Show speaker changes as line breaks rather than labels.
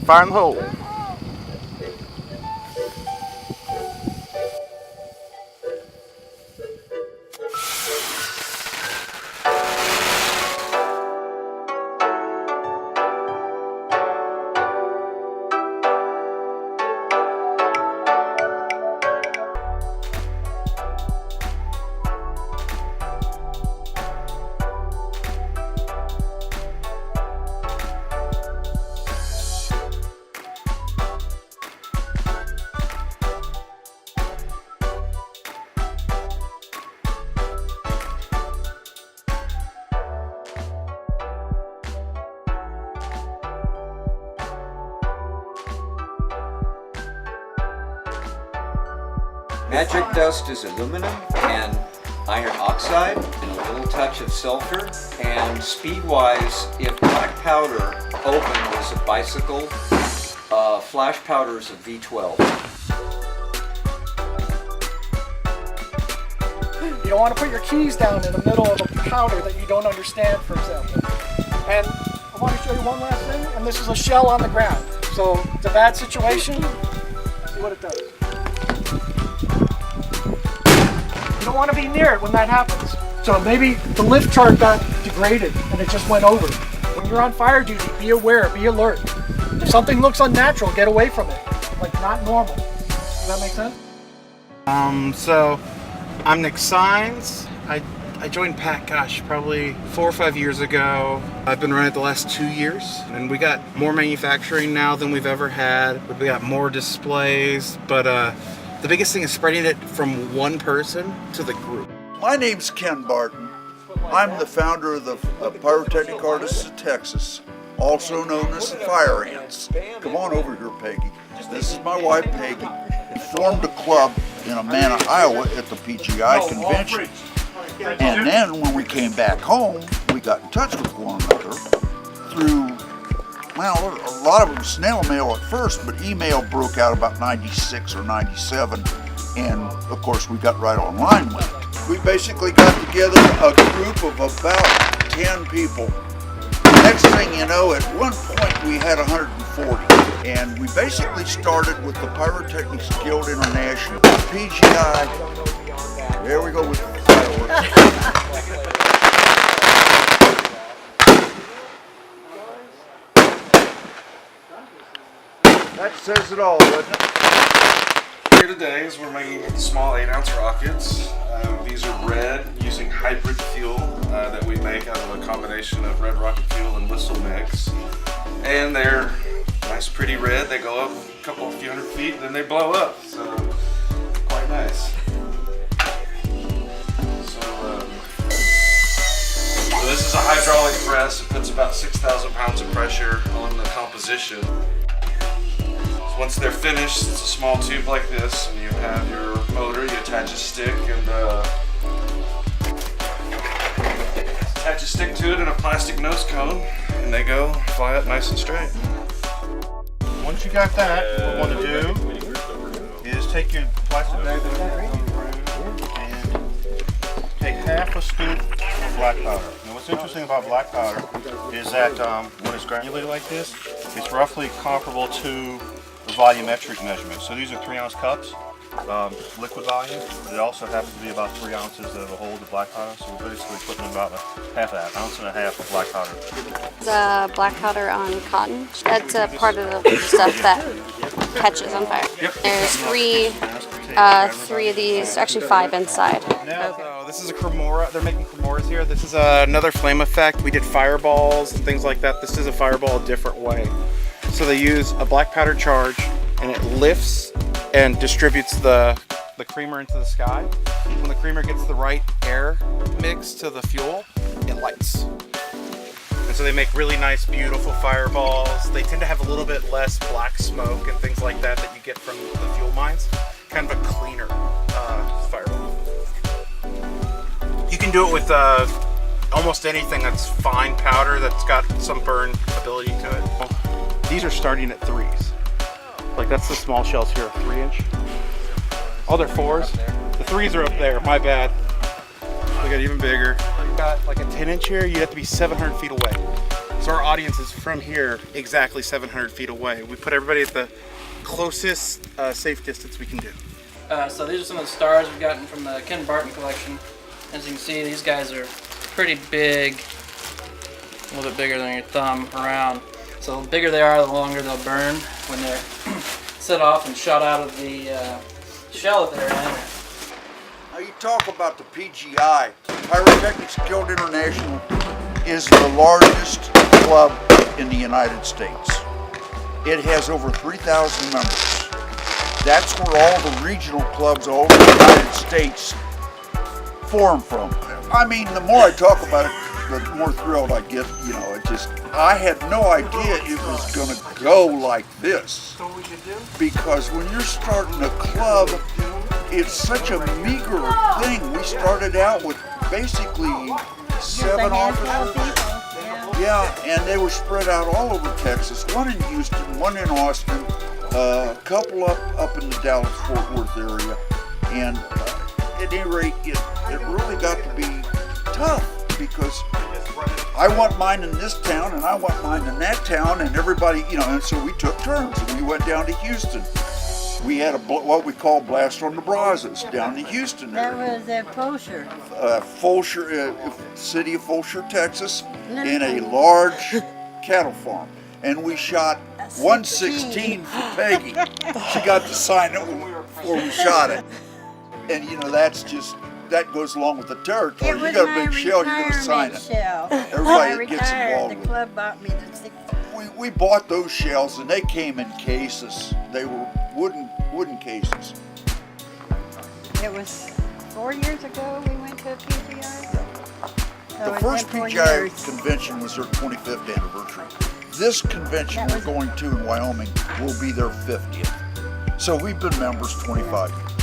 Fire in the hole.
Magic dust is aluminum and iron oxide and a little touch of sulfur. And speed-wise, if black powder opened was a bicycle, flash powder is a V12.
You don't want to put your keys down in the middle of a powder that you don't understand, for example. And I want to show you one last thing, and this is a shell on the ground. So it's a bad situation. See what it does. You don't want to be near it when that happens. So maybe the lift chart got degraded and it just went over. When you're on fire duty, be aware, be alert. If something looks unnatural, get away from it. Like not normal. Does that make sense?
So I'm Nick Sines. I joined Pat, probably 4 or 5 years ago. I've been running it the last 2 years, and we got more manufacturing now than we've ever had. We got more displays, but the biggest thing is spreading it from one person to the group.
My name's Ken Barton. I'm the founder of the Pyrotechnic Artists of Texas, also known as the Fire Ants. Come on over here, Peggy. This is my wife, Peggy. We formed a club in Amana, Iowa at the PGI convention. And then when we came back home, we got in touch with one another through, well, a lot of it was snail mail at first, but email broke out about 96 or 97. And of course, we got right online with it. We basically got together a group of about 10 people. Next thing you know, at one point we had 140. And we basically started with the Pyrotechnics Guild International, PGI. There we go with the fireworks. That says it all, doesn't it?
Here today is we're making small 8-ounce rockets. These are red using hybrid fuel that we make out of a combination of red rocket fuel and whistle mix. And they're nice pretty red. They go up a few hundred feet, then they blow up. So quite nice. So this is a hydraulic press. It puts about 6,000 pounds of pressure on the composition. Once they're finished, it's a small tube like this, and you have your motor, you attach a stick and attach a stick to it in a plastic nose cone, and they go fly up nice and straight.
Once you got that, what we want to do is take your plastic bag and take half a scoop of black powder. Now what's interesting about black powder is that when it's granulated like this, it's roughly comparable to the volumetric measurement. So these are 3-ounce cups, liquid volume. It also happens to be about 3 ounces that will hold the black powder. So we're basically putting about half of that, ounce and a half of black powder.
The black powder on cotton, that's a part of the stuff that catches on fire.
Yep.
There's three of these, actually 5 inside.
So this is a Cremora. They're making Cremoras here. This is another flame effect. We did fireballs and things like that. This is a fireball a different way. So they use a black powder charge, and it lifts and distributes the creamer into the sky. When the creamer gets the right air mix to the fuel, it lights. And so they make really nice, beautiful fireballs. They tend to have a little bit less black smoke and things like that you get from the fuel mines. Kind of a cleaner fireball. You can do it with almost anything that's fine powder that's got some burn ability to it. These are starting at 3s. Like that's the small shells here, 3-inch. Oh, they're 4s. The 3s are up there, my bad. We got even bigger. Got like a 10-inch here, you have to be 700 feet away. So our audience is from here, exactly 700 feet away. We put everybody at the closest safe distance we can do.
So these are some of the stars we've gotten from the Ken Barton collection. As you can see, these guys are pretty big, a little bit bigger than your thumb around. So the bigger they are, the longer they'll burn when they're set off and shot out of the shell that they're in.
Now you talk about the PGI. Pyrotechnic Guild International is the largest club in the United States. It has over 3,000 members. That's where all the regional clubs all over the United States form from. I mean, the more I talk about it, the more thrilled I get. You know, I had no idea it was going to go like this. Because when you're starting a club, it's such a meager thing. We started out with basically 7 officers. Yeah, and they were spread out all over Texas. One in Houston, one in Austin, a couple up in the Dallas-Fort Worth area. And at any rate, it really got to be tough because I want mine in this town and I want mine in that town, and everybody, you know, and so we took turns and we went down to Houston. We had what we call Blast on the Brazos down in Houston
That
area.
was at Fulshear.
City of Fulshear, Texas, in a large cattle farm. And we shot 116 for Peggy. She got to sign it before we shot it. And you know, that goes along with the territory.
It
You
was
got a
my
big shell, you're gonna sign
retirement
it.
shell.
Everybody
I
that gets
retired.
involved
The
with it.
club bought me the 6.
We bought those shells and they came in cases. They were wooden cases.
It was 4 years ago we went to a PGI. So
The
it's
first
been 4
PGI
years.
convention was their 25th anniversary. This convention
That
we're
was-
going to in Wyoming will be their 50th. So we've been members 25 years.